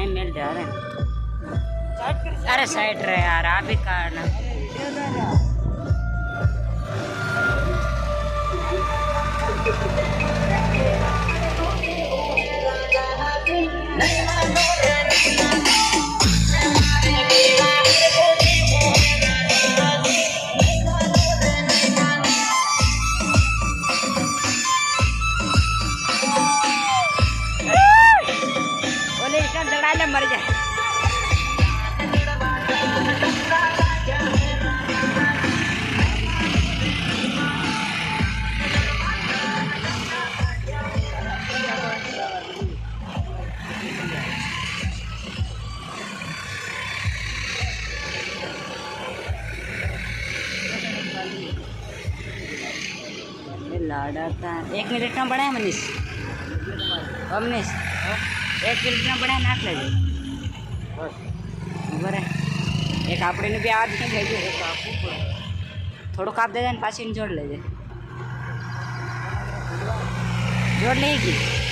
नहीं मिल जा रहे। अरे साइड रहे यार, आप ही कारण मर जाए। लाड़ा था 1 मिनिट में बनाए मनीष, मनीष 1 मिनिट में बनाए नाख लेजे बराबर। एक આપણે બી આ જ લેજો, થોડુંક કાપ દેજે ને પાછી જોડ લેજે, જોડ લઈ ગઈ।